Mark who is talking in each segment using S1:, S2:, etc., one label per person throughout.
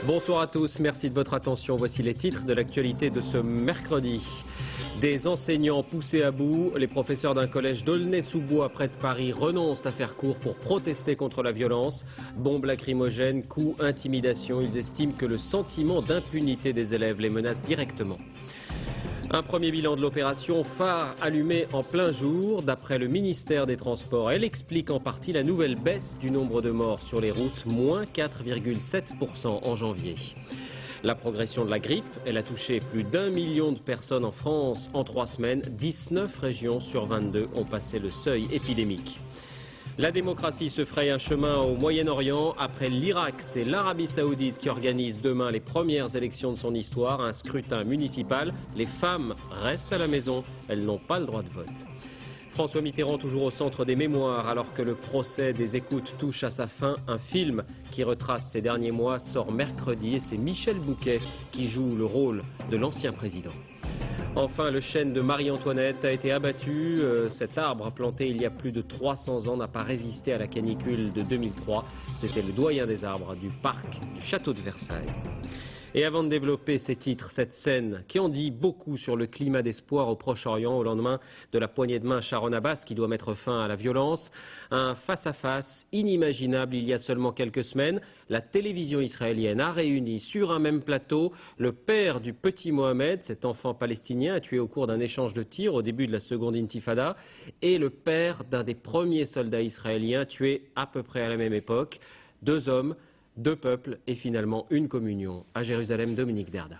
S1: Bonsoir à tous, merci de votre attention. Voici les titres de l'actualité de ce mercredi. Des enseignants poussés à bout, les professeurs d'un collège d'Aulnay-sous-Bois près de Paris renoncent à faire cours pour protester contre la violence. Bombes lacrymogènes, coups, intimidations, ils estiment que le sentiment d'impunité des élèves les menace directement. Un premier bilan de l'opération phare allumé en plein jour. D'après le ministère des Transports, elle explique en partie la nouvelle baisse du nombre de morts sur les routes, moins 4,7% en janvier. La progression de la grippe, elle a touché plus d'1 million de personnes en France en 3 semaines. 19 régions sur 22 ont passé le seuil épidémique. La démocratie se fraye un chemin au Moyen-Orient. Après l'Irak, c'est l'Arabie Saoudite qui organise demain les premières élections de son histoire, un scrutin municipal. Les femmes restent à la maison, elles n'ont pas le droit de vote. François Mitterrand toujours au centre des mémoires alors que le procès des écoutes touche à sa fin. Un film qui retrace ces derniers mois sort mercredi et c'est Michel Bouquet qui joue le rôle de l'ancien président. Enfin, le chêne de Marie-Antoinette a été abattu. Cet arbre planté il y a plus de 300 ans n'a pas résisté à la canicule de 2003. C'était le doyen des arbres du parc du château de Versailles. Et avant de développer ces titres, cette scène qui en dit beaucoup sur le climat d'espoir au Proche-Orient au lendemain de la poignée de main Sharon Abbas qui doit mettre fin à la violence, un face-à-face inimaginable il y a seulement quelques semaines. La télévision israélienne a réuni sur un même plateau le père du petit Mohamed, cet enfant palestinien tué au cours d'un échange de tirs au début de la seconde intifada, et le père d'un des premiers soldats israéliens tués à peu près à la même époque. Deux hommes, deux peuples et finalement une communion. À Jérusalem, Dominique Derda.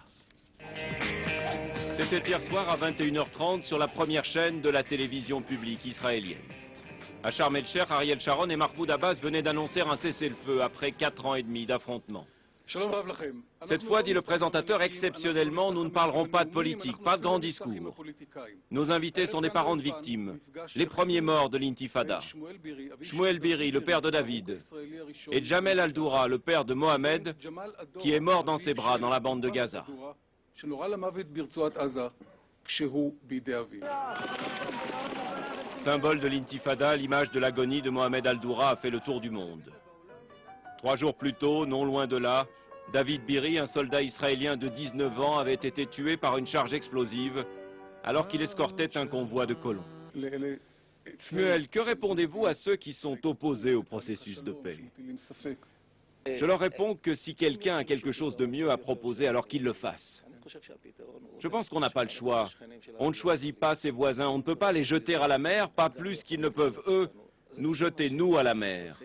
S2: C'était hier soir à 21h30 sur la première chaîne de la télévision publique israélienne. À Sharm el-Sheikh, Ariel Sharon et Mahmoud Abbas venaient d'annoncer un cessez-le-feu après 4 ans et demi d'affrontements. Cette fois, dit le présentateur, exceptionnellement, nous ne parlerons pas de politique, pas de grands discours. Nos invités sont des parents de victimes, les premiers morts de l'intifada. Shmuel Biri, le père de David, et Jamel Al-Doura, le père de Mohamed, qui est mort dans ses bras dans la bande de Gaza. Symbole de l'intifada, l'image de l'agonie de Mohamed Al-Doura a fait le tour du monde. 3 jours plus tôt, non loin de là, David Biri, un soldat israélien de 19 ans, avait été tué par une charge explosive alors qu'il escortait un convoi de colons. Shmuel, que répondez-vous à ceux qui sont opposés au processus de paix? Je leur réponds que si quelqu'un a quelque chose de mieux à proposer, alors qu'il le fasse. Je pense qu'on n'a pas le choix. On ne choisit pas ses voisins, on ne peut pas les jeter à la mer, pas plus qu'ils ne peuvent, eux, nous jeter, nous, à la mer.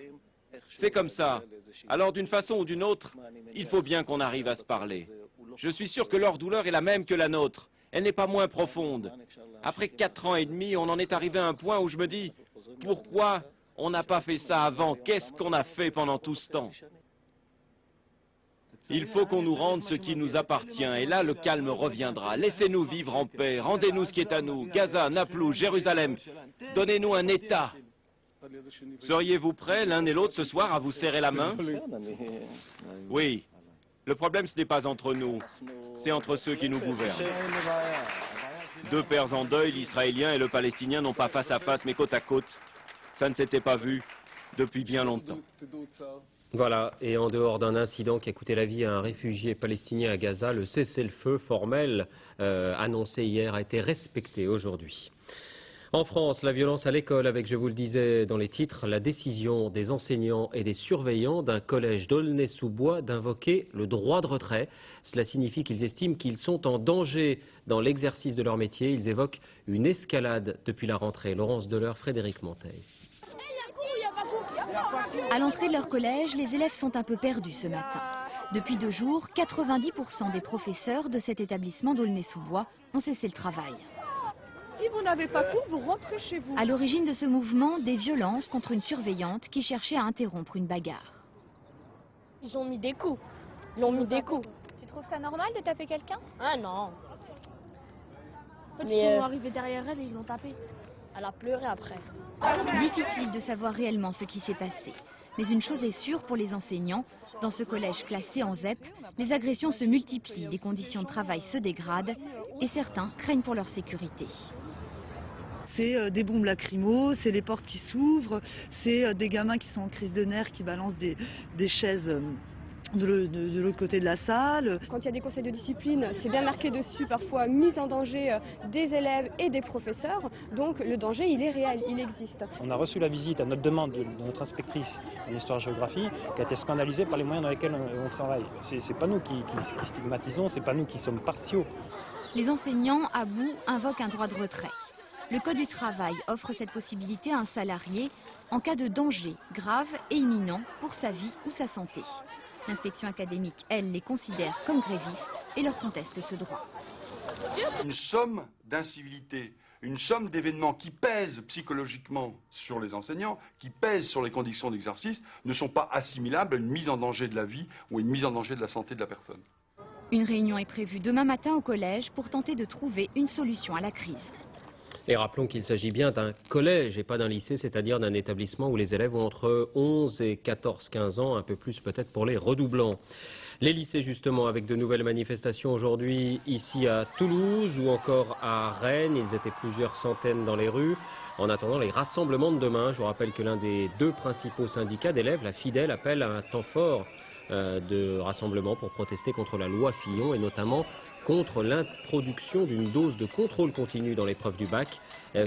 S2: C'est comme ça. Alors d'une façon ou d'une autre, il faut bien qu'on arrive à se parler. Je suis sûr que leur douleur est la même que la nôtre. Elle n'est pas moins profonde. Après 4 ans et demi, on en est arrivé à un point où je me dis, pourquoi on n'a pas fait ça avant? Qu'est-ce qu'on a fait pendant tout ce temps? Il faut qu'on nous rende ce qui nous appartient, et là le calme reviendra. Laissez-nous vivre en paix, rendez-nous ce qui est à nous, Gaza, Naplouse, Jérusalem. Donnez-nous un État. Seriez-vous prêts, l'un et l'autre, ce soir, à vous serrer la main? Oui. Le problème, ce n'est pas entre nous, c'est entre ceux qui nous gouvernent. 2 pères en deuil, l'Israélien et le Palestinien, n'ont pas face à face, mais côte à côte. Ça ne s'était pas vu depuis bien longtemps.
S1: Voilà, et en dehors d'un incident qui a coûté la vie à un réfugié palestinien à Gaza, le cessez-le-feu formel annoncé hier a été respecté aujourd'hui. En France, la violence à l'école avec, je vous le disais dans les titres, la décision des enseignants et des surveillants d'un collège d'Aulnay-sous-Bois d'invoquer le droit de retrait. Cela signifie qu'ils estiment qu'ils sont en danger dans l'exercice de leur métier. Ils évoquent une escalade depuis la rentrée. Laurence Deleur, Frédéric Monteil.
S3: À l'entrée de leur collège, les élèves sont un peu perdus ce matin. Depuis 2 jours, 90% des professeurs de cet établissement d'Aulnay-sous-Bois ont cessé le travail.
S4: Si vous n'avez pas cours, vous rentrez chez vous.
S3: À l'origine de ce mouvement, des violences contre une surveillante qui cherchait à interrompre une bagarre.
S5: Ils ont mis des coups. Ils ont mis des coups.
S3: Tu trouves ça normal de taper quelqu'un?
S5: Ah non.
S4: Ils sont arrivés derrière elle et ils l'ont tapé.
S5: Elle a pleuré après.
S3: Difficile de savoir réellement ce qui s'est passé. Mais une chose est sûre pour les enseignants, dans ce collège classé en ZEP, les agressions se multiplient, les conditions de travail se dégradent et certains craignent pour leur sécurité.
S6: C'est des bombes lacrymaux, c'est les portes qui s'ouvrent, c'est des gamins qui sont en crise de nerfs, qui balancent des chaises de l'autre côté de la salle.
S4: Quand il y a des conseils de discipline, c'est bien marqué dessus, parfois mise en danger des élèves et des professeurs. Donc le danger, il est réel, il existe.
S7: On a reçu la visite à notre demande de notre inspectrice en histoire-géographie qui a été scandalisée par les moyens dans lesquels on travaille. C'est pas nous qui stigmatisons, c'est pas nous qui sommes partiaux.
S3: Les enseignants à bout invoquent un droit de retrait. Le Code du travail offre cette possibilité à un salarié en cas de danger grave et imminent pour sa vie ou sa santé. L'inspection académique, elle, les considère comme grévistes et leur conteste ce droit.
S8: Une somme d'incivilités, une somme d'événements qui pèsent psychologiquement sur les enseignants, qui pèsent sur les conditions d'exercice, ne sont pas assimilables à une mise en danger de la vie ou une mise en danger de la santé de la personne.
S3: Une réunion est prévue demain matin au collège pour tenter de trouver une solution à la crise.
S1: Et rappelons qu'il s'agit bien d'un collège et pas d'un lycée, c'est-à-dire d'un établissement où les élèves ont entre 11 et 14-15 ans, un peu plus peut-être pour les redoublants. Les lycées justement avec de nouvelles manifestations aujourd'hui ici à Toulouse ou encore à Rennes. Ils étaient plusieurs centaines dans les rues en attendant les rassemblements de demain. Je vous rappelle que l'un des deux principaux syndicats d'élèves, la Fidèle, appelle à un temps fort de rassemblement pour protester contre la loi Fillon et notamment contre l'introduction d'une dose de contrôle continu dans l'épreuve du bac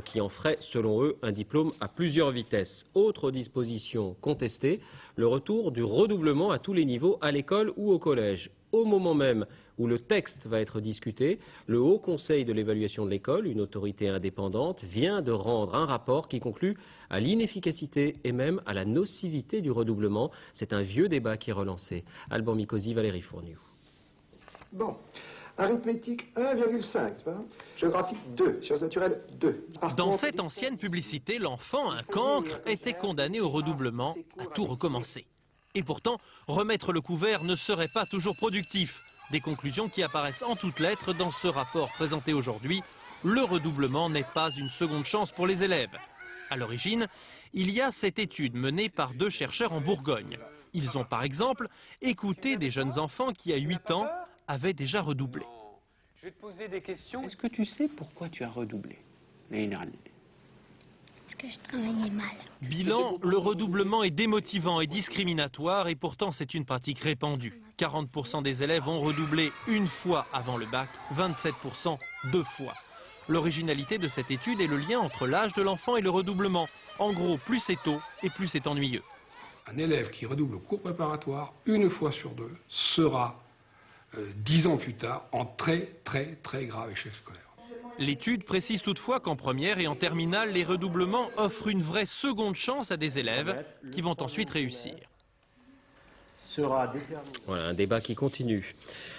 S1: qui en ferait, selon eux, un diplôme à plusieurs vitesses. Autre disposition contestée, le retour du redoublement à tous les niveaux à l'école ou au collège. Au moment même où le texte va être discuté, le Haut Conseil de l'évaluation de l'école, une autorité indépendante, vient de rendre un rapport qui conclut à l'inefficacité et même à la nocivité du redoublement. C'est un vieux débat qui est relancé. Alban Mikosi, Valérie Fourniou.
S9: Bon. Arithmétique 1,5, géographique 2, sciences naturelles 2.
S10: Dans cette ancienne publicité, l'enfant, un cancre, était condamné au redoublement, à tout recommencer. Et pourtant, remettre le couvert ne serait pas toujours productif. Des conclusions qui apparaissent en toutes lettres dans ce rapport présenté aujourd'hui. Le redoublement n'est pas une seconde chance pour les élèves. À l'origine, il y a cette étude menée par deux chercheurs en Bourgogne. Ils ont par exemple écouté des jeunes enfants qui, à 8 ans, avaient déjà redoublé.
S11: Je vais te poser des questions. Est-ce que tu sais pourquoi tu as redoublé l'année dernière?
S12: Parce que je travaillais mal.
S10: Bilan, le redoublement est démotivant et discriminatoire et pourtant c'est une pratique répandue. 40% des élèves ont redoublé une fois avant le bac, 27% 2 fois. L'originalité de cette étude est le lien entre l'âge de l'enfant et le redoublement. En gros, plus c'est tôt et plus c'est ennuyeux.
S13: Un élève qui redouble au cours préparatoire, une fois sur 2, sera 10 ans plus tard en très grave échec scolaire.
S10: L'étude précise toutefois qu'en première et en terminale, les redoublements offrent une vraie seconde chance à des élèves qui vont ensuite réussir.
S1: Voilà, un débat qui continue.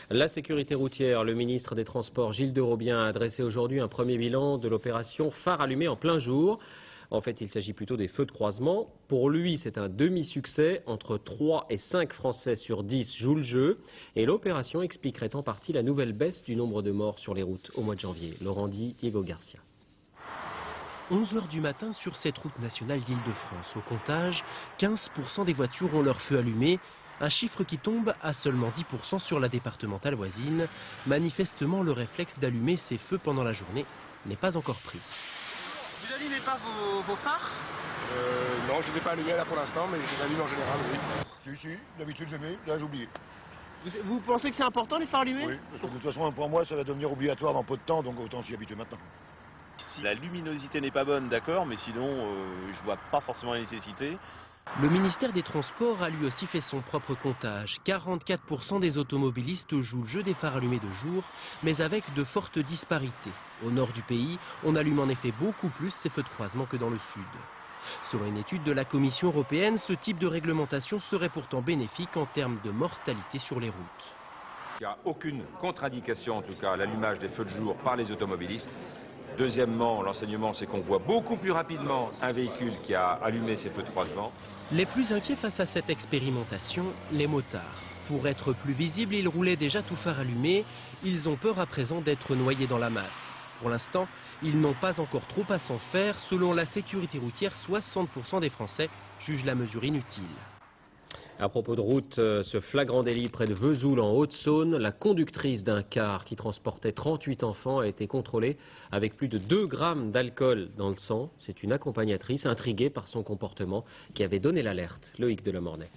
S1: La sécurité routière, le ministre des Transports Gilles de Robien a adressé aujourd'hui un premier bilan de l'opération Phare allumé en plein jour. En fait, il s'agit plutôt des feux de croisement. Pour lui, c'est un demi-succès. Entre 3 et 5 Français sur 10 jouent le jeu. Et l'opération expliquerait en partie la nouvelle baisse du nombre de morts sur les routes au mois de janvier. Laurent Di, Diego Garcia.
S14: 11 h du matin sur cette route nationale d'Île-de-France. Au comptage, 15% des voitures ont leur feu allumé. Un chiffre qui tombe à seulement 10% sur la départementale voisine. Manifestement, le réflexe d'allumer ces feux pendant la journée n'est pas encore pris.
S15: Vous n'allumez pas vos phares?
S16: Non, je ne les ai pas allumés là pour l'instant, mais je les allume en général, oui.
S17: Si, d'habitude je mets, là j'oublie.
S15: Vous pensez que c'est important les phares allumés?
S17: Oui, parce que de toute façon pour moi ça va devenir obligatoire dans peu de temps, donc autant s'y habituer maintenant.
S2: Si la luminosité n'est pas bonne, d'accord, mais sinon je vois pas forcément la nécessité.
S14: Le ministère des Transports a lui aussi fait son propre comptage. 44% des automobilistes jouent le jeu des phares allumés de jour, mais avec de fortes disparités. Au nord du pays, on allume en effet beaucoup plus ces feux de croisement que dans le sud. Selon une étude de la Commission européenne, ce type de réglementation serait pourtant bénéfique en termes de mortalité sur les routes.
S18: Il n'y a aucune contre-indication, en tout cas, à l'allumage des feux de jour par les automobilistes. Deuxièmement, l'enseignement, c'est qu'on voit beaucoup plus rapidement un véhicule qui a allumé ses feux de croisement.
S14: Les plus inquiets face à cette expérimentation, les motards. Pour être plus visibles, ils roulaient déjà tout phare allumé. Ils ont peur à présent d'être noyés dans la masse. Pour l'instant, ils n'ont pas encore trop à s'en faire. Selon la sécurité routière, 60% des Français jugent la mesure inutile.
S1: À propos de route, ce flagrant délit près de Vesoul en Haute-Saône, la conductrice d'un car qui transportait 38 enfants a été contrôlée avec plus de 2 grammes d'alcool dans le sang. C'est une accompagnatrice intriguée par son comportement qui avait donné l'alerte. Loïc Delamornay.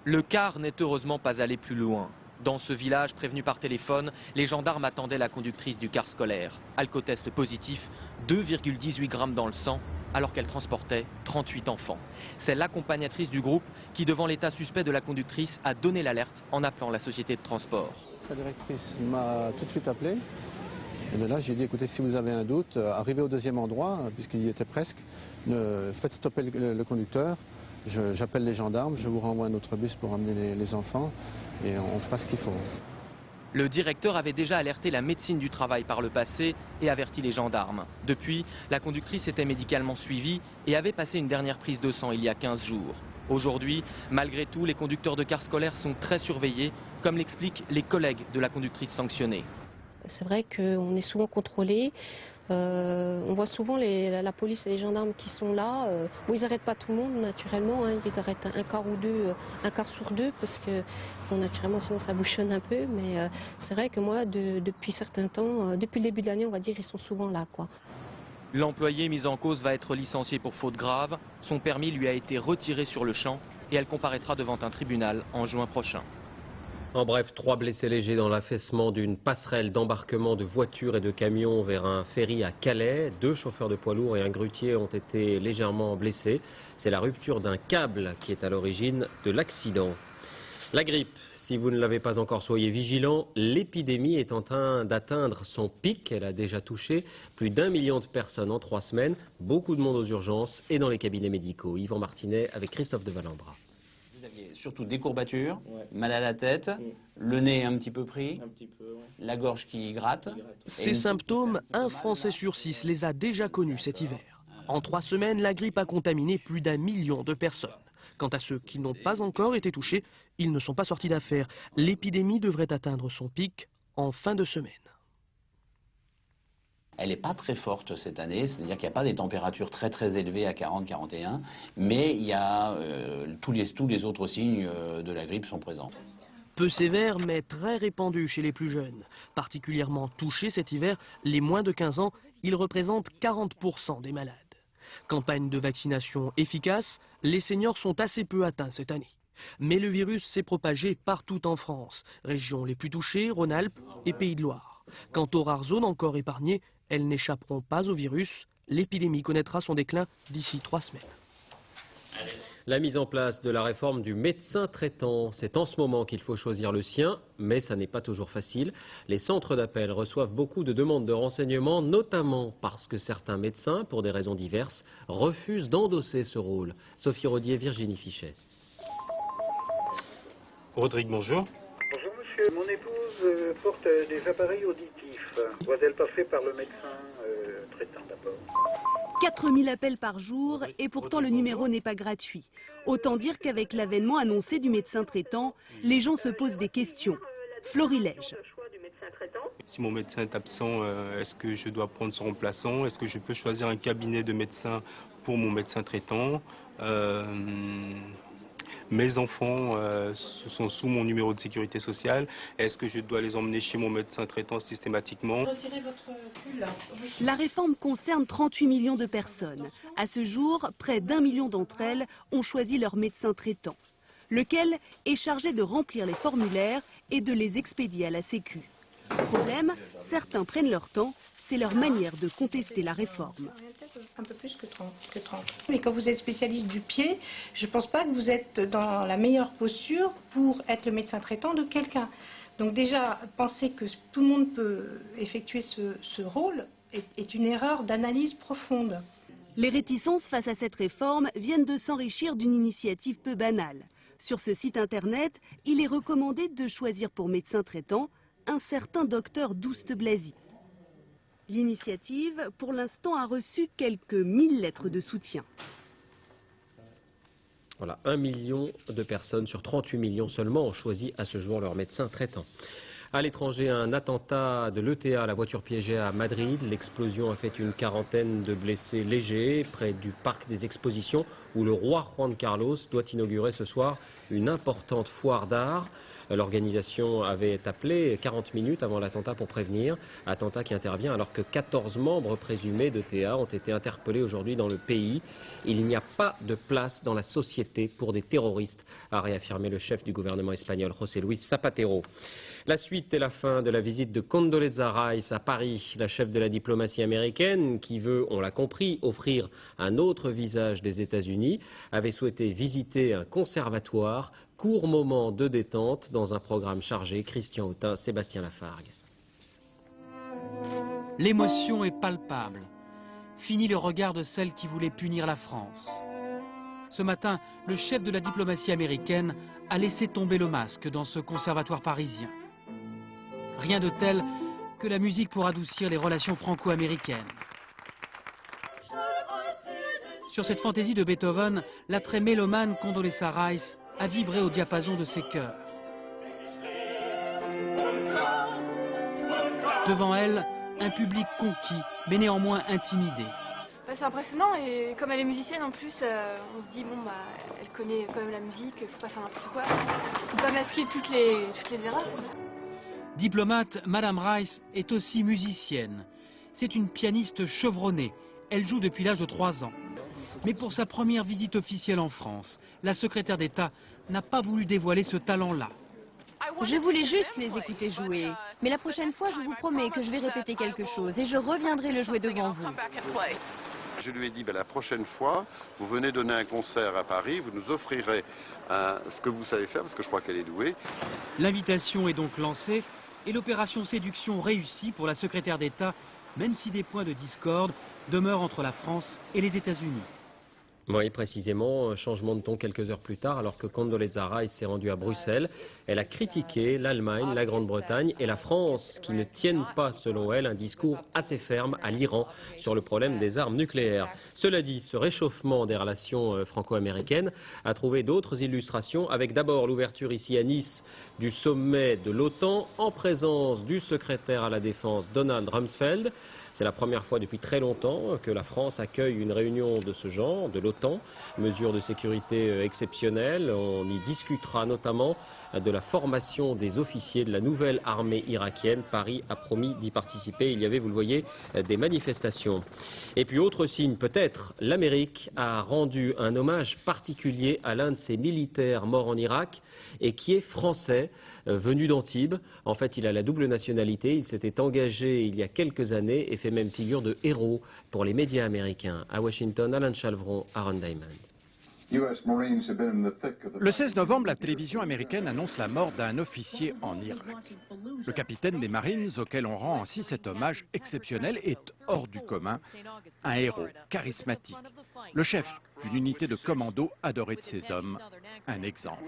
S19: Le car n'est heureusement pas allé plus loin. Dans ce village prévenu par téléphone, les gendarmes attendaient la conductrice du car scolaire. Alcotest positif, 2,18 grammes dans le sang, alors qu'elle transportait 38 enfants. C'est l'accompagnatrice du groupe qui, devant l'état suspect de la conductrice, a donné l'alerte en appelant la société de transport.
S20: La directrice m'a tout de suite appelé. Et de là, j'ai dit, écoutez, si vous avez un doute, arrivez au deuxième endroit, puisqu'il y était presque, faites stopper le conducteur. J'appelle les gendarmes, je vous renvoie un autre bus pour emmener les enfants et on fera ce qu'il faut.
S19: Le directeur avait déjà alerté la médecine du travail par le passé et averti les gendarmes. Depuis, la conductrice était médicalement suivie et avait passé une dernière prise de sang il y a 15 jours. Aujourd'hui, malgré tout, les conducteurs de cars scolaires sont très surveillés, comme l'expliquent les collègues de la conductrice sanctionnée.
S21: C'est vrai qu'on est souvent contrôlé. On voit souvent la police et les gendarmes qui sont là. Bon, ils n'arrêtent pas tout le monde naturellement, hein. Ils arrêtent un quart ou deux, un quart sur deux parce que bon, naturellement sinon ça bouchonne un peu. Mais c'est vrai que moi depuis certains temps, depuis le début de l'année on va dire, ils sont souvent là, quoi.
S19: L'employé mis en cause va être licencié pour faute grave. Son permis lui a été retiré sur le champ et elle comparaîtra devant un tribunal en juin prochain.
S1: En bref, 3 blessés légers dans l'affaissement d'une passerelle d'embarquement de voitures et de camions vers un ferry à Calais. 2 chauffeurs de poids lourds et un grutier ont été légèrement blessés. C'est la rupture d'un câble qui est à l'origine de l'accident. La grippe, si vous ne l'avez pas encore, soyez vigilants. L'épidémie est en train d'atteindre son pic. Elle a déjà touché plus d'1 million de personnes en 3 semaines. Beaucoup de monde aux urgences et dans les cabinets médicaux. Yvan Martinet avec Christophe de Valambra.
S22: Vous aviez surtout des courbatures, mal à la tête, le nez un petit peu pris, la gorge qui gratte.
S14: Ces symptômes, un Français sur 6 les a déjà connus cet hiver. En 3 semaines, la grippe a contaminé plus d'1 million de personnes. Quant à ceux qui n'ont pas encore été touchés, ils ne sont pas sortis d'affaire. L'épidémie devrait atteindre son pic en fin de semaine.
S22: Elle n'est pas très forte cette année, c'est-à-dire qu'il n'y a pas des températures très élevées à 40-41, mais il y a tous les autres signes de la grippe sont présents.
S14: Peu sévère mais très répandu chez les plus jeunes. Particulièrement touchés cet hiver, les moins de 15 ans, ils représentent 40% des malades. Campagne de vaccination efficace, les seniors sont assez peu atteints cette année. Mais le virus s'est propagé partout en France, régions les plus touchées, Rhône-Alpes et Pays de Loire. Quant aux rares zones encore épargnées, elles n'échapperont pas au virus. L'épidémie connaîtra son déclin d'ici 3 semaines.
S1: La mise en place de la réforme du médecin traitant, c'est en ce moment qu'il faut choisir le sien, mais ça n'est pas toujours facile. Les centres d'appel reçoivent beaucoup de demandes de renseignements, notamment parce que certains médecins, pour des raisons diverses, refusent d'endosser ce rôle. Sophie Rodier, Virginie Fichet.
S23: Rodrigue, bonjour.
S24: Bonjour monsieur, mon épouse porte des appareils auditifs. Doit-elle passer par le médecin traitant d'abord?
S25: 4000 appels par jour et pourtant le numéro n'est pas gratuit. Autant dire qu'avec l'avènement annoncé du médecin traitant, les gens se posent des questions. Florilège.
S23: Si mon médecin est absent, est-ce que je dois prendre son remplaçant? Est-ce que je peux choisir un cabinet de médecin pour mon médecin traitant? Mes enfants sont sous mon numéro de sécurité sociale. Est-ce que je dois les emmener chez mon médecin traitant systématiquement?
S25: La réforme concerne 38 millions de personnes. À ce jour, près d'1 million d'entre elles ont choisi leur médecin traitant, lequel est chargé de remplir les formulaires et de les expédier à la Sécu. Problème, certains prennent leur temps. C'est leur manière de contester la réforme.
S26: Un peu plus que 30. Mais quand vous êtes spécialiste du pied, je ne pense pas que vous êtes dans la meilleure posture pour être le médecin traitant de quelqu'un. Donc déjà, penser que tout le monde peut effectuer ce rôle est une erreur d'analyse profonde.
S25: Les réticences face à cette réforme viennent de s'enrichir d'une initiative peu banale. Sur ce site internet, il est recommandé de choisir pour médecin traitant un certain docteur Douste-Blazy. L'initiative, pour l'instant, a reçu quelques 1000 lettres de soutien.
S1: Voilà, 1 million de personnes sur 38 millions seulement ont choisi à ce jour leur médecin traitant. À l'étranger, un attentat de l'ETA, la voiture piégée à Madrid. L'explosion a fait une quarantaine de blessés légers près du parc des expositions où le roi Juan Carlos doit inaugurer ce soir une importante foire d'art. L'organisation avait appelé 40 minutes avant l'attentat pour prévenir. Attentat qui intervient alors que 14 membres présumés d'ETA ont été interpellés aujourd'hui dans le pays. Il n'y a pas de place dans la société pour des terroristes, a réaffirmé le chef du gouvernement espagnol, José Luis Zapatero. La suite et la fin de la visite de Condoleezza Rice à Paris, la chef de la diplomatie américaine, qui veut, on l'a compris, offrir un autre visage des États-Unis, avait souhaité visiter un conservatoire. Court moment de détente dans un programme chargé. Christian Autain, Sébastien Lafargue.
S3: L'émotion est palpable. Fini le regard de celle qui voulait punir la France. Ce matin, le chef de la diplomatie américaine a laissé tomber le masque dans ce conservatoire parisien. Rien de tel que la musique pour adoucir les relations franco-américaines. Sur cette fantaisie de Beethoven, la très mélomane Condoleezza Rice a vibré au diapason de ses chœurs. Devant elle, un public conquis, mais néanmoins intimidé.
S4: C'est impressionnant et comme elle est musicienne en plus, on se dit bon bah elle connaît quand même la musique, faut pas faire n'importe quoi, faut pas masquer toutes les erreurs.
S3: Diplomate, Madame Rice est aussi musicienne. C'est une pianiste chevronnée. Elle joue depuis l'âge de 3 ans. Mais pour sa première visite officielle en France, la secrétaire d'État n'a pas voulu dévoiler ce talent-là.
S5: Je voulais juste les écouter jouer. Mais la prochaine fois, je vous promets que je vais répéter quelque chose et je reviendrai le jouer devant vous.
S6: Je lui ai dit, la prochaine fois, vous venez donner un concert à Paris, vous nous offrirez ce que vous savez faire, parce que je crois qu'elle est douée.
S3: L'invitation est donc lancée et l'opération séduction réussie pour la secrétaire d'État, même si des points de discorde demeurent entre la France et les États-Unis.
S1: Oui, précisément, changement de ton quelques heures plus tard, alors que Condoleezza Rice s'est rendue à Bruxelles. Elle a critiqué l'Allemagne, la Grande-Bretagne et la France, qui ne tiennent pas, selon elle, un discours assez ferme à l'Iran sur le problème des armes nucléaires. Cela dit, ce réchauffement des relations franco-américaines a trouvé d'autres illustrations, avec d'abord l'ouverture ici à Nice du sommet de l'OTAN, en présence du secrétaire à la Défense Donald Rumsfeld. C'est la première fois depuis très longtemps que la France accueille une réunion de ce genre, de l'OTAN, mesure de sécurité exceptionnelle. On y discutera notamment de la formation des officiers de la nouvelle armée irakienne. Paris a promis d'y participer. Il y avait, vous le voyez, des manifestations. Et puis autre signe, peut-être, l'Amérique a rendu un hommage particulier à l'un de ses militaires morts en Irak et qui est français, venu d'Antibes. En fait, il a la double nationalité. Il s'était engagé il y a quelques années et fait même figure de héros pour les médias américains. À Washington, Alan Chalvron, Aaron Diamond.
S7: Le 16 novembre, la télévision américaine annonce la mort d'un officier en Irak. Le capitaine des Marines, auquel on rend ainsi cet hommage exceptionnel, est hors du commun, un héros charismatique, le chef d'une unité de commando adorée de ses hommes, un exemple.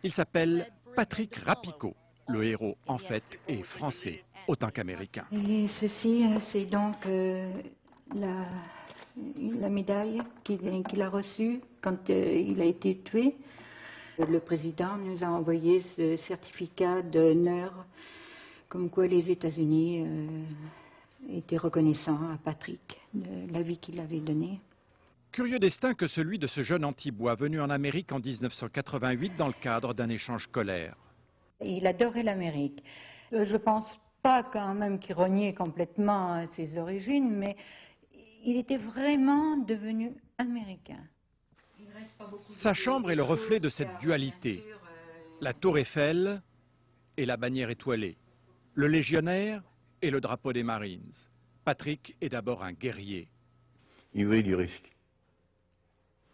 S7: Il s'appelle Patrick Rapicot. Le héros, en fait, est français, autant qu'américain.
S8: Et ceci, c'est donc la médaille qu'il a reçue quand il a été tué. Le président nous a envoyé ce certificat d'honneur comme quoi les États-Unis étaient reconnaissants à Patrick de la vie qu'il avait donnée.
S7: Curieux destin que celui de ce jeune Antibois venu en Amérique en 1988 dans le cadre d'un échange scolaire.
S8: Il adorait l'Amérique. Je pense pas quand même qu'il reniait complètement ses origines, mais il était vraiment devenu américain.
S7: Sa chambre est le reflet de cette dualité. La tour Eiffel et la bannière étoilée. Le légionnaire et le drapeau des Marines. Patrick est d'abord un guerrier.
S27: Il voulait du risque.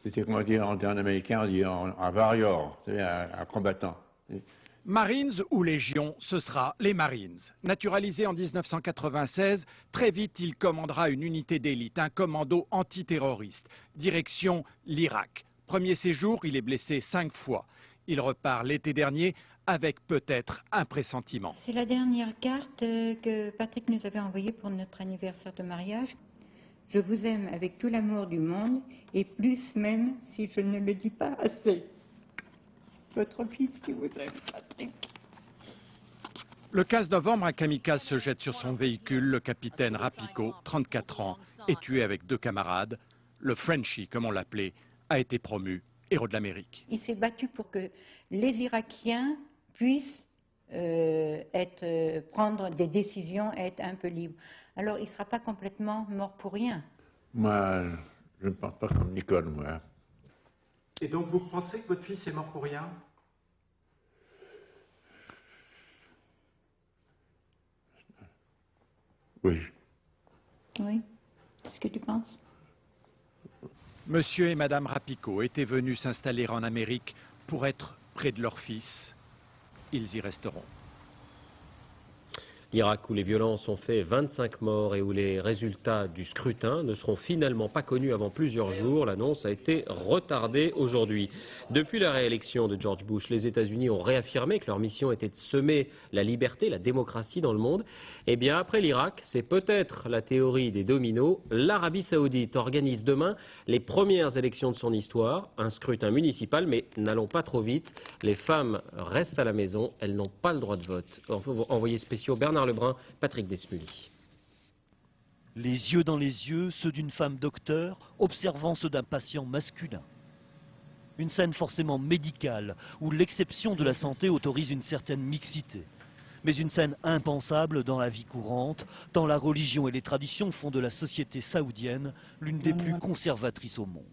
S27: C'était, comment dire, en américain, on dit un warrior, c'est un combattant.
S7: Marines ou Légion, ce sera les Marines. Naturalisé en 1996, très vite il commandera une unité d'élite, un commando antiterroriste. Direction l'Irak. Premier séjour, il est blessé 5 fois. Il repart l'été dernier avec peut-être un pressentiment.
S8: C'est la dernière carte que Patrick nous avait envoyée pour notre anniversaire de mariage. Je vous aime avec tout l'amour du monde et plus même si je ne le dis pas assez. Votre fils qui vous aime, Patrick.
S7: Le 15 novembre, un kamikaze se jette sur son véhicule. Le capitaine Rapicot, 34 ans, est tué avec 2 camarades. Le Frenchie, comme on l'appelait, a été promu héros de l'Amérique.
S8: Il s'est battu pour que les Irakiens puissent prendre des décisions et être un peu libres. Alors il ne sera pas complètement mort pour rien.
S27: Moi, je ne pense pas comme Nicole, moi.
S7: Et donc vous pensez que votre fils est mort pour rien?
S27: Oui.
S8: Oui. C'est ce que tu penses?
S7: Monsieur et Madame Rapicot étaient venus s'installer en Amérique pour être près de leur fils. Ils y resteront.
S1: L'Irak où les violences ont fait 25 morts et où les résultats du scrutin ne seront finalement pas connus avant plusieurs jours. L'annonce a été retardée aujourd'hui. Depuis la réélection de George Bush, les États-Unis ont réaffirmé que leur mission était de semer la liberté, la démocratie dans le monde. Eh bien, après l'Irak, c'est peut-être la théorie des dominos. L'Arabie Saoudite organise demain les premières élections de son histoire, un scrutin municipal, mais n'allons pas trop vite. Les femmes restent à la maison, elles n'ont pas le droit de vote. Envoyé spéciaux Bernard Lebrun, Patrick Desmully.
S9: Les yeux dans les yeux, ceux d'une femme docteur observant ceux d'un patient masculin. Une scène forcément médicale, où l'exception de la santé autorise une certaine mixité. Mais une scène impensable dans la vie courante, tant la religion et les traditions font de la société saoudienne l'une des plus conservatrices au monde.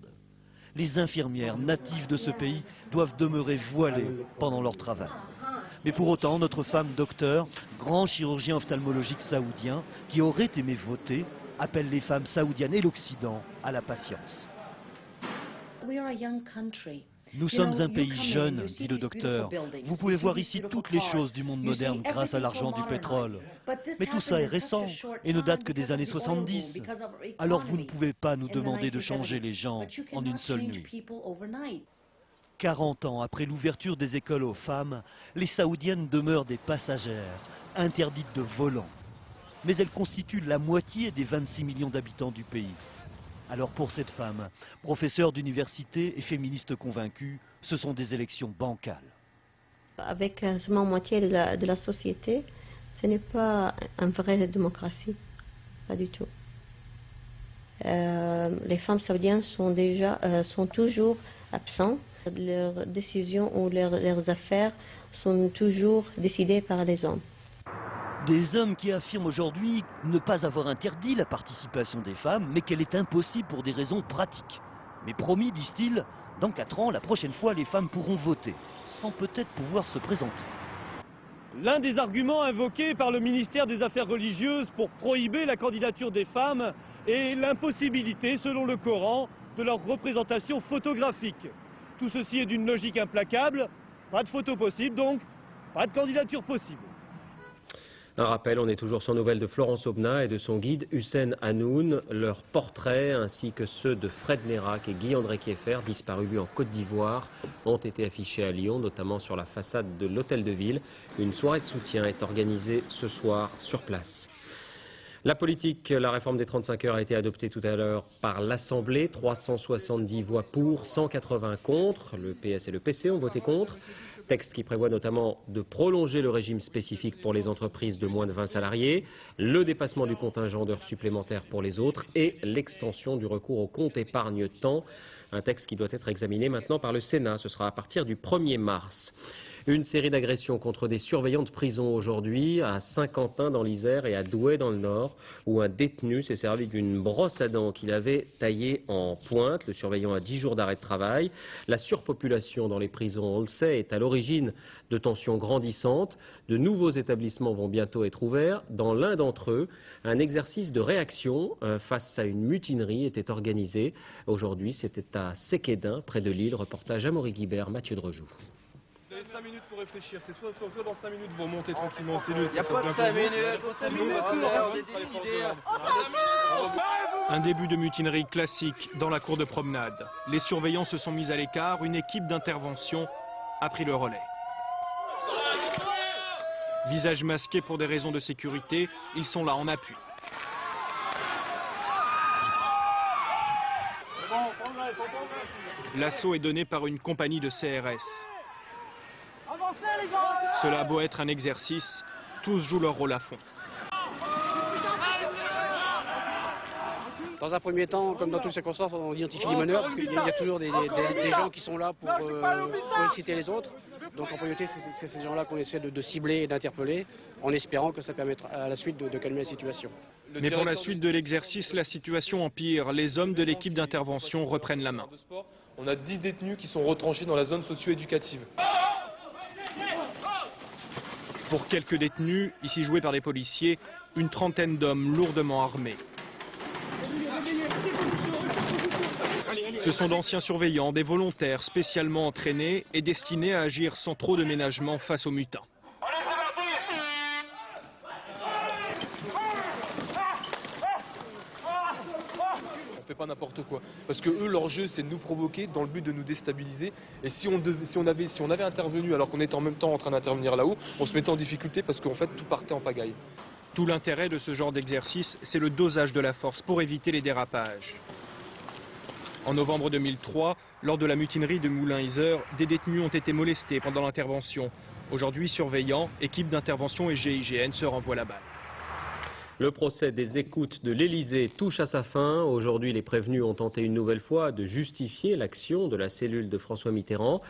S9: Les infirmières natives de ce pays doivent demeurer voilées pendant leur travail. Mais pour autant, notre femme docteur, grand chirurgien ophtalmologique saoudien, qui aurait aimé voter, appelle les femmes saoudiennes et l'Occident à la patience. Nous sommes un pays jeune, dit le docteur. Vous pouvez voir ici toutes les choses du monde moderne grâce à l'argent du pétrole. Mais tout ça est récent et ne date que des années 70. Alors vous ne pouvez pas nous demander de changer les gens en une seule nuit. 40 ans après l'ouverture des écoles aux femmes, les Saoudiennes demeurent des passagères, interdites de volant. Mais elles constituent la moitié des 26 millions d'habitants du pays. Alors pour cette femme, professeure d'université et féministe convaincue, ce sont des élections bancales.
S21: Avec seulement moitié de la société, ce n'est pas une vraie démocratie, pas du tout. Les femmes saoudiennes sont toujours absentes. Leurs décisions ou leurs affaires sont toujours décidées par les hommes.
S9: Des hommes qui affirment aujourd'hui ne pas avoir interdit la participation des femmes, mais qu'elle est impossible pour des raisons pratiques. Mais promis, disent-ils, dans 4 ans, la prochaine fois, les femmes pourront voter, sans peut-être pouvoir se présenter. L'un des arguments invoqués par le ministère des Affaires religieuses pour prohiber la candidature des femmes est l'impossibilité, selon le Coran, de leur représentation photographique. Tout ceci est d'une logique implacable, pas de photo possible donc, pas de candidature possible.
S1: Un rappel, on est toujours sans nouvelles de Florence Aubenas et de son guide Hussein Hanoun. Leurs portraits ainsi que ceux de Fred Nérac et Guy-André Kieffer, disparus lui en Côte d'Ivoire, ont été affichés à Lyon, notamment sur la façade de l'hôtel de ville. Une soirée de soutien est organisée ce soir sur place. La politique, la réforme des 35 heures a été adoptée tout à l'heure par l'Assemblée. 370 voix pour, 180 contre. Le PS et le PC ont voté contre. Texte qui prévoit notamment de prolonger le régime spécifique pour les entreprises de moins de 20 salariés, le dépassement du contingent d'heures supplémentaires pour les autres et l'extension du recours au compte épargne-temps. Un texte qui doit être examiné maintenant par le Sénat. Ce sera à partir du 1er mars. Une série d'agressions contre des surveillants de prison aujourd'hui à Saint-Quentin dans l'Isère et à Douai dans le Nord, où un détenu s'est servi d'une brosse à dents qu'il avait taillée en pointe. Le surveillant a 10 jours d'arrêt de travail. La surpopulation dans les prisons, on le sait, est à l'origine de tensions grandissantes. De nouveaux établissements vont bientôt être ouverts. Dans l'un d'entre eux, un exercice de réaction face à une mutinerie était organisé. Aujourd'hui, c'était à Séquédin, près de Lille. Reportage Amaury Guibert, Mathieu Drejoux.
S10: Vous avez 5 minutes pour réfléchir, c'est soit dans 5 minutes vous remontez tranquillement en cellule.
S11: Il n'y a pas de 5 minutes,
S10: Un début de mutinerie classique dans la cour de promenade. Les surveillants se sont mis à l'écart, une équipe d'intervention a pris le relais. Visage masqué pour des raisons de sécurité, ils sont là en appui. L'assaut est donné par une compagnie de CRS. Cela a beau être un exercice, tous jouent leur rôle à fond.
S2: Dans un premier temps, comme dans toutes circonstances, on identifie les meneurs, parce qu'il y a toujours des gens qui sont là pour inciter les autres. Donc en priorité, c'est ces gens-là qu'on essaie de cibler et d'interpeller, en espérant que ça permettra à la suite de calmer la situation.
S10: Mais pour la suite de l'exercice, la situation empire. Les hommes de l'équipe d'intervention reprennent la main.
S11: On a 10 détenus qui sont retranchés dans la zone socio-éducative.
S10: Pour quelques détenus, ici joués par des policiers, une trentaine d'hommes lourdement armés. Ce sont d'anciens surveillants, des volontaires spécialement entraînés et destinés à agir sans trop de ménagement face aux mutins.
S11: On fait pas n'importe quoi. Parce que eux, leur jeu, c'est de nous provoquer dans le but de nous déstabiliser. Et si on avait intervenu alors qu'on était en même temps en train d'intervenir là-haut, on se mettait en difficulté parce qu'en fait, tout partait en pagaille.
S10: Tout l'intérêt de ce genre d'exercice, c'est le dosage de la force pour éviter les dérapages. En novembre 2003, lors de la mutinerie de Moulins-Isère, des détenus ont été molestés pendant l'intervention. Aujourd'hui, surveillants, équipe d'intervention et GIGN se renvoient la balle.
S1: Le procès des écoutes de l'Élysée touche à sa fin. Aujourd'hui, les prévenus ont tenté une nouvelle fois de justifier l'action de la cellule de François Mitterrand.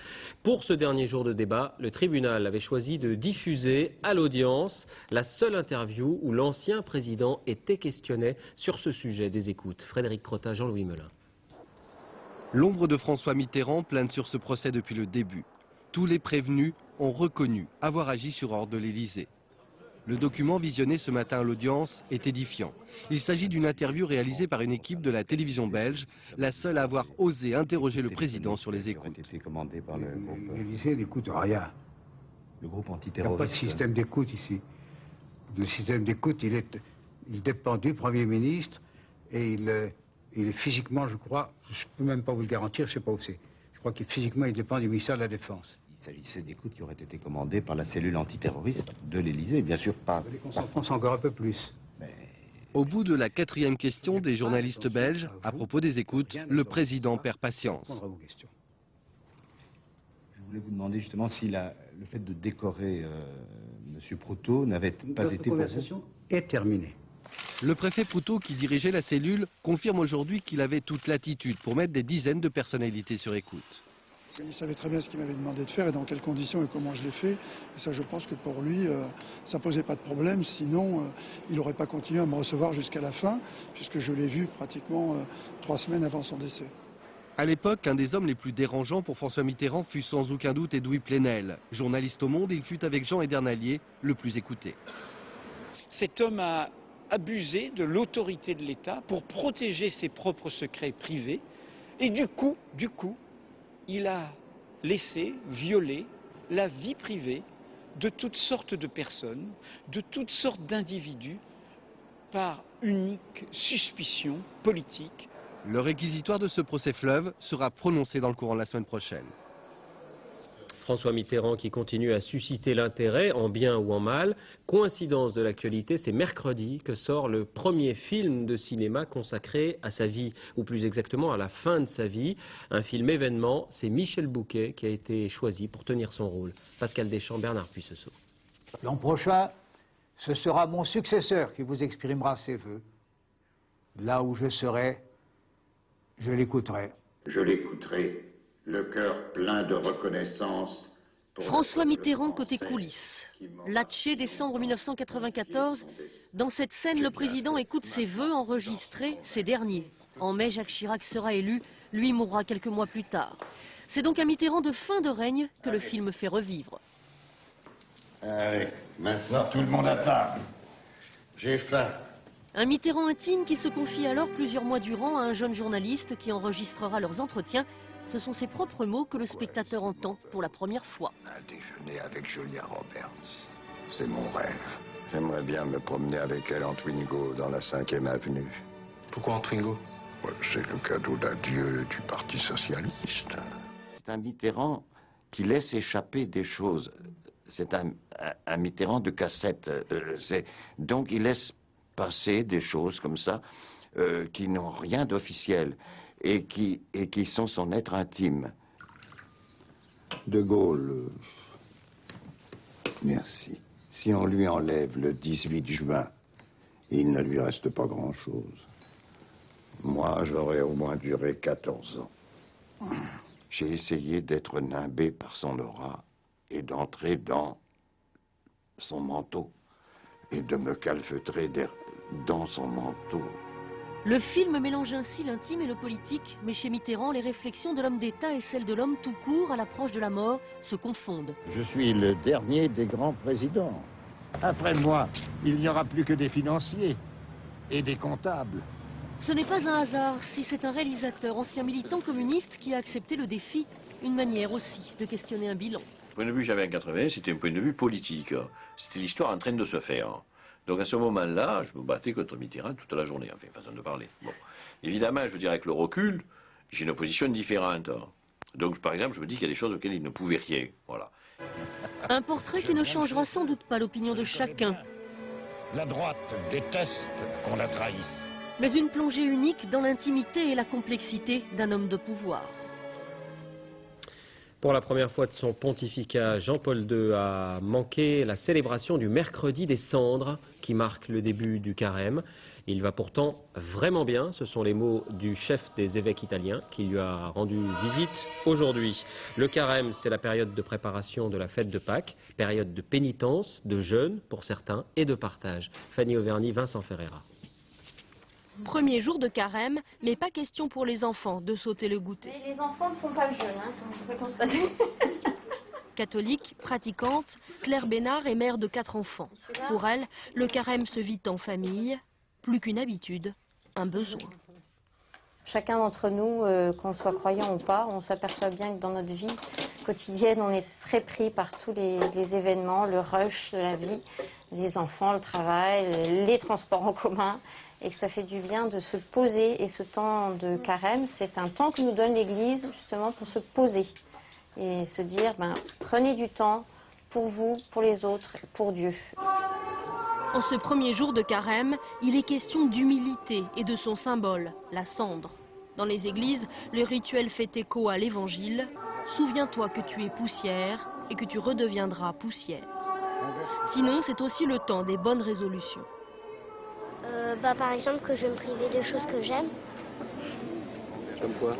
S1: Pour ce dernier jour de débat, le tribunal avait choisi de diffuser à l'audience la seule interview où l'ancien président était questionné sur ce sujet des écoutes. Frédéric Crotta, Jean-Louis Melin.
S12: L'ombre de François Mitterrand plane sur ce procès depuis le début. Tous les prévenus ont reconnu avoir agi sur ordre de l'Élysée. Le document visionné ce matin à l'audience est édifiant. Il s'agit d'une interview réalisée par une équipe de la télévision belge, la seule à avoir osé interroger le président sur les écoutes.
S13: L'Élysée n'écoute rien.
S15: Le groupe
S13: Il
S15: antiterroriste.
S13: n'y a pas de système d'écoute ici. Le système d'écoute, il dépend du Premier ministre et il est physiquement, je crois, je ne peux même pas vous le garantir, je ne sais pas où c'est. Je crois qu'il physiquement, il dépend du ministère de la Défense.
S15: Il s'agissait d'écoutes qui auraient été commandées par la cellule antiterroriste de l'Élysée, bien sûr pas.
S13: On s'en encore un peu plus.
S12: Au bout de la quatrième question des journalistes belges, à propos des écoutes, le président perd patience.
S15: Je voulais vous demander justement si le fait de décorer M. Proutot n'avait pas été pour vous.
S13: La conversation est terminée.
S12: Le préfet Proutot, qui dirigeait la cellule, confirme aujourd'hui qu'il avait toute latitude pour mettre des dizaines de personnalités sur écoute.
S16: Il savait très bien ce qu'il m'avait demandé de faire et dans quelles conditions et comment je l'ai fait. Et ça, je pense que pour lui, ça ne posait pas de problème. Sinon, il n'aurait pas continué à me recevoir jusqu'à la fin, puisque je l'ai vu pratiquement 3 semaines avant son décès.
S12: À l'époque, un des hommes les plus dérangeants pour François Mitterrand fut sans aucun doute Edoui Plenel. Journaliste au Monde, il fut avec Jean Edernalier le plus écouté.
S17: Cet homme a abusé de l'autorité de l'État pour protéger ses propres secrets privés et du coup, il a laissé violer la vie privée de toutes sortes de personnes, de toutes sortes d'individus, par unique suspicion politique.
S12: Le réquisitoire de ce procès fleuve sera prononcé dans le courant de la semaine prochaine.
S1: François Mitterrand qui continue à susciter l'intérêt, en bien ou en mal. Coïncidence de l'actualité, c'est mercredi que sort le premier film de cinéma consacré à sa vie, ou plus exactement à la fin de sa vie. Un film événement, c'est Michel Bouquet qui a été choisi pour tenir son rôle. Pascal Deschamps, Bernard Puissesseau.
S13: L'an prochain, ce sera mon successeur qui vous exprimera ses vœux. Là où je serai, je l'écouterai.
S28: Je l'écouterai, le cœur plein de reconnaissance.
S29: François Mitterrand côté coulisses. Latché, décembre 1994. Dans cette scène, le président écoute ses vœux enregistrés, ces derniers. En mai, Jacques Chirac sera élu, lui mourra quelques mois plus tard. C'est donc un Mitterrand de fin de règne que le film fait revivre.
S28: Allez, maintenant tout le monde à table. J'ai faim.
S29: Un Mitterrand intime qui se confie alors plusieurs mois durant à un jeune journaliste qui enregistrera leurs entretiens. Ce sont ses propres mots que le spectateur entend pour la première fois.
S28: Un déjeuner avec Julia Roberts, c'est mon rêve. J'aimerais bien me promener avec elle en Twingo dans la 5e avenue.
S11: Pourquoi en Twingo?
S28: C'est le cadeau d'adieu du Parti socialiste.
S22: C'est un Mitterrand qui laisse échapper des choses. C'est un Mitterrand de cassette. Donc il laisse passer des choses comme ça qui n'ont rien d'officiel. Et qui sont son être intime.
S28: De Gaulle, merci. Si on lui enlève le 18 juin, il ne lui reste pas grand-chose. Moi, j'aurais au moins duré 14 ans. J'ai essayé d'être nimbé par son aura et d'entrer dans son manteau et de me calfeutrer dans son manteau.
S29: Le film mélange ainsi l'intime et le politique, mais chez Mitterrand, les réflexions de l'homme d'État et celles de l'homme tout court à l'approche de la mort se confondent.
S4: Je suis le dernier des grands présidents. Après moi, il n'y aura plus que des financiers et des comptables.
S29: Ce n'est pas un hasard si c'est un réalisateur, ancien militant communiste, qui a accepté le défi, une manière aussi de questionner un bilan.
S22: Le point de vue j'avais en 80, c'était un point de vue politique. C'était l'histoire en train de se faire. Donc à ce moment-là, je me battais contre Mitterrand toute la journée, enfin, façon de parler. Bon. Évidemment, je dirais avec le recul, j'ai une position différente. Donc par exemple, je me dis qu'il y a des choses auxquelles il ne pouvait rien. Voilà.
S29: Un portrait qui ne changera sans doute pas l'opinion de chacun.
S4: La droite déteste qu'on la trahisse.
S29: Mais une plongée unique dans l'intimité et la complexité d'un homme de pouvoir.
S1: Pour la première fois de son pontificat, Jean-Paul II a manqué la célébration du mercredi des cendres qui marque le début du carême. Il va pourtant vraiment bien, ce sont les mots du chef des évêques italiens qui lui a rendu visite aujourd'hui. Le carême, c'est la période de préparation de la fête de Pâques, période de pénitence, de jeûne pour certains et de partage. Fanny Auvergne, Vincent Ferreira.
S21: Premier jour de carême, mais pas question pour les enfants de sauter le goûter.
S14: Les enfants ne font pas le jeûne, comme vous pouvez constater.
S21: Catholique, pratiquante, Claire Bénard est mère de 4 enfants. Pour elle, le carême se vit en famille, plus qu'une habitude, un besoin.
S14: Chacun d'entre nous, qu'on soit croyant ou pas, on s'aperçoit bien que dans notre vie quotidienne, on est très pris par tous les événements, le rush de la vie, les enfants, le travail, les transports en commun, et que ça fait du bien de se poser. Et ce temps de carême, c'est un temps que nous donne l'Église justement pour se poser et se dire, prenez du temps pour vous, pour les autres, pour Dieu.
S21: En ce premier jour de carême, il est question d'humilité et de son symbole, la cendre. Dans les églises, le rituel fait écho à l'évangile. Souviens-toi que tu es poussière et que tu redeviendras poussière. Sinon, c'est aussi le temps des bonnes résolutions.
S14: Par exemple, que je vais me priver de choses que j'aime.
S2: Comme quoi,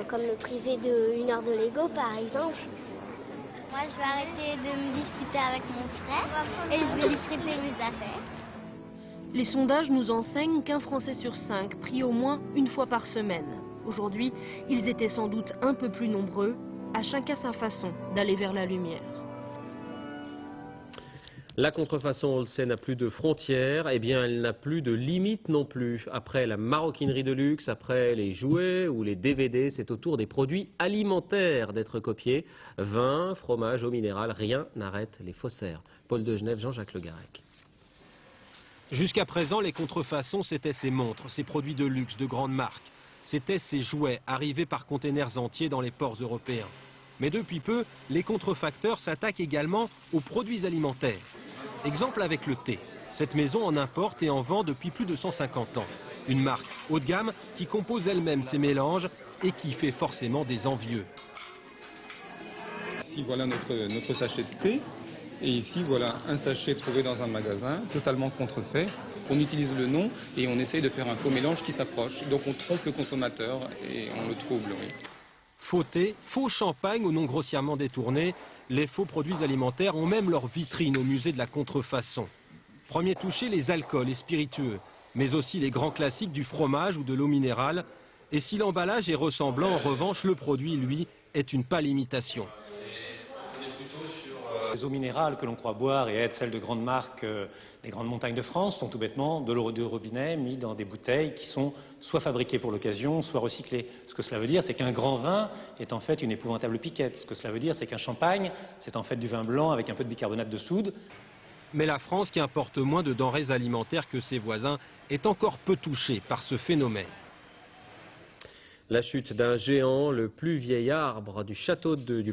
S14: Comme me priver d'1 heure de Lego, par exemple.
S18: Moi, je vais arrêter de me disputer avec mon frère et je vais lui prêter mes affaires.
S21: Les sondages nous enseignent qu'un Français sur 5 prie au moins une fois par semaine. Aujourd'hui, ils étaient sans doute un peu plus nombreux, à chacun sa façon d'aller vers la lumière.
S1: La contrefaçon, on le sait, n'a plus de frontières, eh bien elle n'a plus de limites non plus. Après la maroquinerie de luxe, après les jouets ou les DVD, c'est au tour des produits alimentaires d'être copiés. Vin, fromage, eau minérale, rien n'arrête les faussaires. Paul de Genève, Jean-Jacques Le Garec.
S10: Jusqu'à présent, les contrefaçons, c'était ces montres, ces produits de luxe de grandes marques. C'étaient ces jouets arrivés par containers entiers dans les ports européens. Mais depuis peu, les contrefacteurs s'attaquent également aux produits alimentaires. Exemple avec le thé. Cette maison en importe et en vend depuis plus de 150 ans. Une marque haut de gamme qui compose elle-même ses mélanges et qui fait forcément des envieux.
S19: Ici, voilà notre sachet de thé. Et ici, voilà un sachet trouvé dans un magasin, totalement contrefait. On utilise le nom et on essaye de faire un faux mélange qui s'approche. Donc on trompe le consommateur et on le trouble, oui.
S10: Faux thé, faux champagne ou non grossièrement détourné, les faux produits alimentaires ont même leur vitrine au musée de la contrefaçon. Premier touché, les alcools et spiritueux, mais aussi les grands classiques du fromage ou de l'eau minérale. Et si l'emballage est ressemblant, en revanche, le produit, lui, est une pâle imitation.
S20: Les eaux minérales que l'on croit boire et être celles de grandes marques des grandes montagnes de France sont tout bêtement de l'eau de robinet mis dans des bouteilles qui sont soit fabriquées pour l'occasion, soit recyclées. Ce que cela veut dire, c'est qu'un grand vin est en fait une épouvantable piquette. Ce que cela veut dire, c'est qu'un champagne, c'est en fait du vin blanc avec un peu de bicarbonate de soude.
S10: Mais la France, qui importe moins de denrées alimentaires que ses voisins, est encore peu touchée par ce phénomène.
S1: La chute d'un géant, le plus vieil arbre du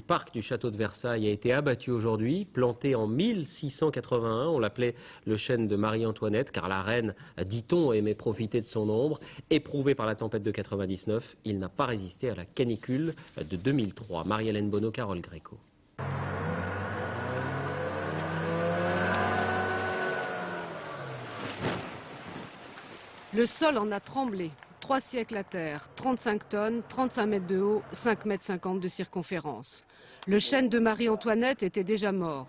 S1: parc du château de Versailles, a été abattu aujourd'hui, planté en 1681. On l'appelait le chêne de Marie-Antoinette, car la reine, dit-on, aimait profiter de son ombre. Éprouvé par la tempête de 99, il n'a pas résisté à la canicule de 2003. Marie-Hélène Bonneau, Carole Gréco.
S3: Le sol en a tremblé. 3 siècles à terre, 35 tonnes, 35 mètres de haut, 5,50 mètres de circonférence. Le chêne de Marie-Antoinette était déjà mort.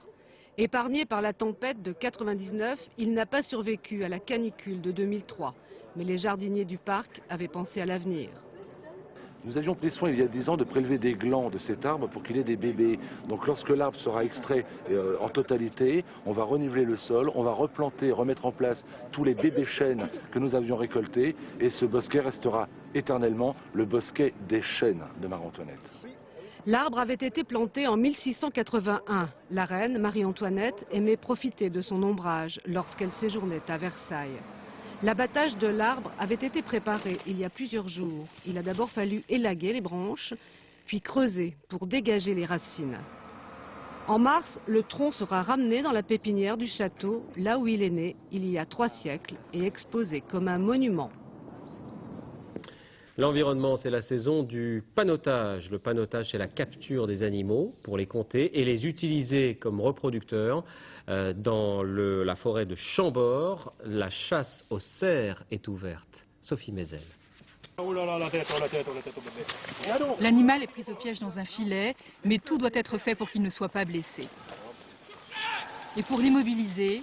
S3: Épargné par la tempête de 99, il n'a pas survécu à la canicule de 2003. Mais les jardiniers du parc avaient pensé à l'avenir.
S5: Nous avions pris soin il y a 10 ans de prélever des glands de cet arbre pour qu'il ait des bébés. Donc lorsque l'arbre sera extrait en totalité, on va reniveler le sol, on va replanter, remettre en place tous les bébés chênes que nous avions récoltés et ce bosquet restera éternellement le bosquet des chênes de Marie-Antoinette.
S3: L'arbre avait été planté en 1681. La reine, Marie-Antoinette, aimait profiter de son ombrage lorsqu'elle séjournait à Versailles. L'abattage de l'arbre avait été préparé il y a plusieurs jours. Il a d'abord fallu élaguer les branches, puis creuser pour dégager les racines. En mars, le tronc sera ramené dans la pépinière du château, là où il est né il y a 3 siècles, et exposé comme un monument.
S1: L'environnement, c'est la saison du panotage. Le panotage, c'est la capture des animaux pour les compter et les utiliser comme reproducteurs. Dans la forêt de Chambord, la chasse aux cerfs est ouverte. Sophie Mézel.
S6: L'animal est pris au piège dans un filet, mais tout doit être fait pour qu'il ne soit pas blessé. Et pour l'immobiliser,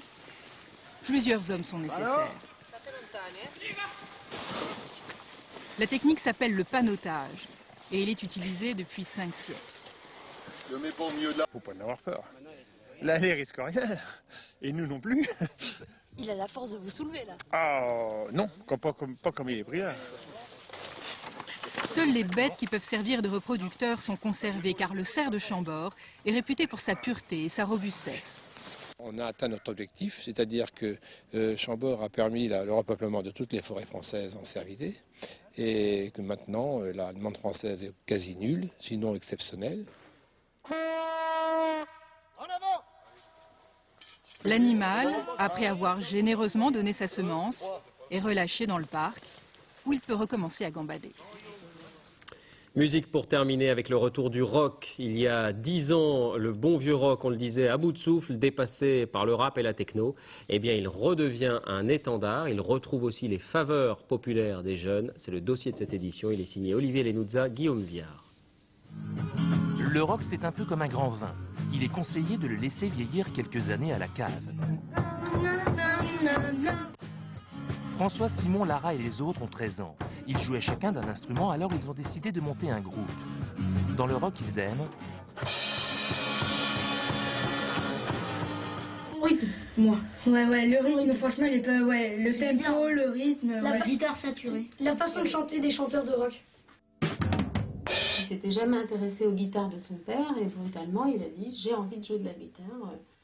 S6: plusieurs hommes sont nécessaires. La technique s'appelle le panotage et il est utilisé depuis 5 siècles.
S8: Je mets pas au milieu de là. Faut pas en avoir peur. Là, il risque rien. Et nous non plus.
S29: Il a la force de vous soulever là.
S8: Oh non, pas comme il est pris là.
S6: Seules les bêtes qui peuvent servir de reproducteurs sont conservées car le cerf de Chambord est réputé pour sa pureté et sa robustesse.
S23: On a atteint notre objectif, c'est-à-dire que Chambord a permis le repeuplement de toutes les forêts françaises en cervidés et que maintenant la demande française est quasi nulle, sinon exceptionnelle.
S6: L'animal, après avoir généreusement donné sa semence, est relâché dans le parc où il peut recommencer à gambader.
S1: Musique pour terminer avec le retour du rock. Il y a 10 ans, le bon vieux rock, on le disait, à bout de souffle, dépassé par le rap et la techno, eh bien il redevient un étendard. Il retrouve aussi les faveurs populaires des jeunes. C'est le dossier de cette édition. Il est signé Olivier Lenuzza, Guillaume Viard.
S24: Le rock, c'est un peu comme un grand vin. Il est conseillé de le laisser vieillir quelques années à la cave. François, Simon, Lara et les autres ont 13 ans. Ils jouaient chacun d'un instrument, alors ils ont décidé de monter un groupe. Dans le rock, ils aiment...
S25: Le rythme, moi. Ouais, le rythme, franchement, le tempo, le rythme...
S18: La guitare saturée.
S25: La façon de chanter des chanteurs de rock.
S26: Il s'était jamais intéressé aux guitares de son père et brutalement, il a dit « j'ai envie de jouer de la guitare ».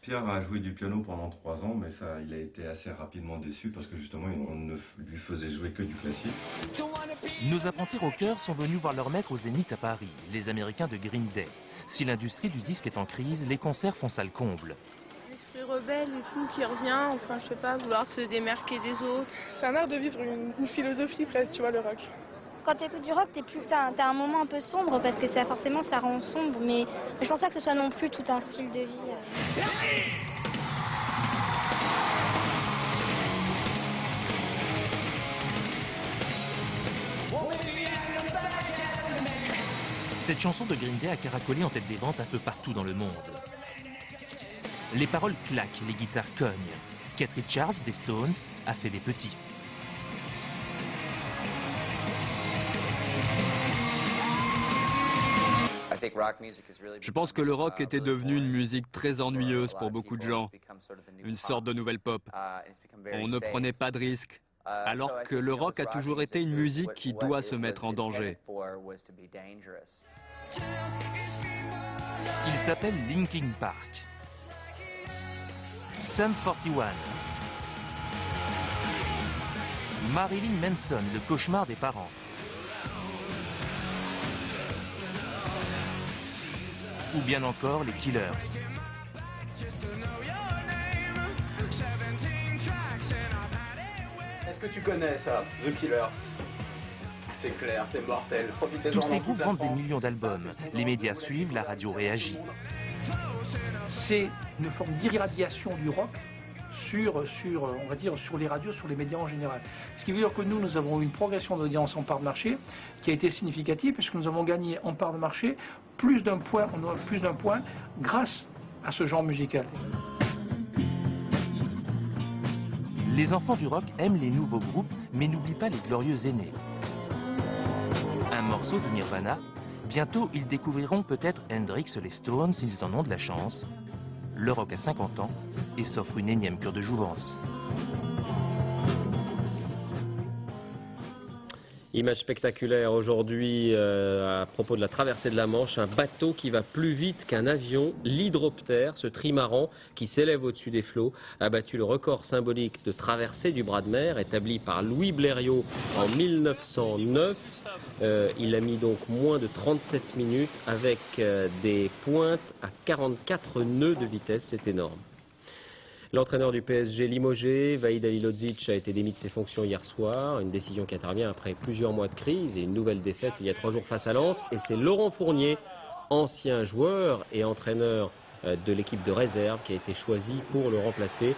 S27: Pierre a joué du piano pendant 3 ans, mais ça, il a été assez rapidement déçu parce que justement, on ne lui faisait jouer que du classique.
S24: Nos apprentis rockers sont venus voir leur maître au Zénith à Paris, les Américains de Green Day. Si l'industrie du disque est en crise, les concerts font ça le comble.
S30: L'esprit rebelle et tout qui revient, enfin je sais pas, vouloir se démarquer des autres.
S31: C'est un art de vivre une philosophie presque, tu vois, le rock.
S18: Quand tu écoutes du rock, t'as un moment un peu sombre parce que ça forcément ça rend sombre, mais je pense pas que ce soit non plus tout un style de vie.
S24: Cette chanson de Green Day a caracolé en tête des ventes un peu partout dans le monde. Les paroles claquent, les guitares cognent. Keith Richards des Stones a fait des petits.
S32: Je pense que le rock était devenu une musique très ennuyeuse pour beaucoup de gens, une sorte de nouvelle pop. On ne prenait pas de risques, alors que le rock a toujours été une musique qui doit se mettre en danger.
S24: Il s'appelle Linkin Park. Sum 41. Marilyn Manson, le cauchemar des parents. Ou bien encore les Killers.
S33: Est-ce que tu connais ça, The Killers? C'est clair, c'est mortel.
S24: Tous ces groupes vendent des millions d'albums. Les médias suivent, la radio réagit.
S17: C'est une forme d'irradiation du rock
S2: on va dire, sur les radios, sur les médias en général. Ce qui veut dire que nous avons une progression d'audience en part de marché qui a été significative puisque nous avons gagné en part de marché plus d'un point grâce à ce genre musical.
S24: Les enfants du rock aiment les nouveaux groupes, mais n'oublient pas les glorieux aînés. Un morceau de Nirvana, bientôt ils découvriront peut-être Hendrix, les Stones, s'ils en ont de la chance. Le rock a 50 ans et s'offre une énième cure de jouvence.
S1: Image spectaculaire aujourd'hui à propos de la traversée de la Manche, un bateau qui va plus vite qu'un avion, l'hydroptère, ce trimaran qui s'élève au-dessus des flots, a battu le record symbolique de traversée du bras de mer établi par Louis Blériot en 1909. Il a mis donc moins de 37 minutes avec des pointes à 44 nœuds de vitesse, c'est énorme. L'entraîneur du PSG limogé, Vahid Halilodzic, a été démis de ses fonctions hier soir. Une décision qui intervient après plusieurs mois de crise et une nouvelle défaite il y a 3 jours face à Lens. Et c'est Laurent Fournier, ancien joueur et entraîneur de l'équipe de réserve, qui a été choisi pour le remplacer.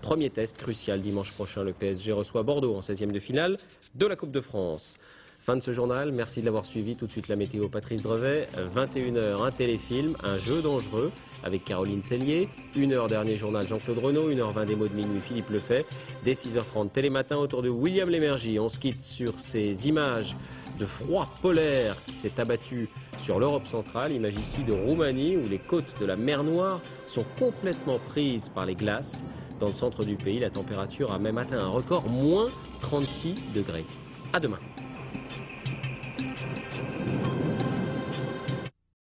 S1: Premier test crucial dimanche prochain. Le PSG reçoit Bordeaux en 16e de finale de la Coupe de France. Fin de ce journal, merci de l'avoir suivi. Tout de suite la météo, Patrice Drevet. 21h, un téléfilm, un jeu dangereux avec Caroline Cellier. 1h, dernier journal, Jean-Claude Renaud. 1h20, des mots de minuit, Philippe Lefay. Dès 6h30, Télématin autour de William Lémergie. On se quitte sur ces images de froid polaire qui s'est abattu sur l'Europe centrale. Image ici de Roumanie où les côtes de la mer Noire sont complètement prises par les glaces. Dans le centre du pays, la température a même atteint un record, moins 36 degrés. À demain.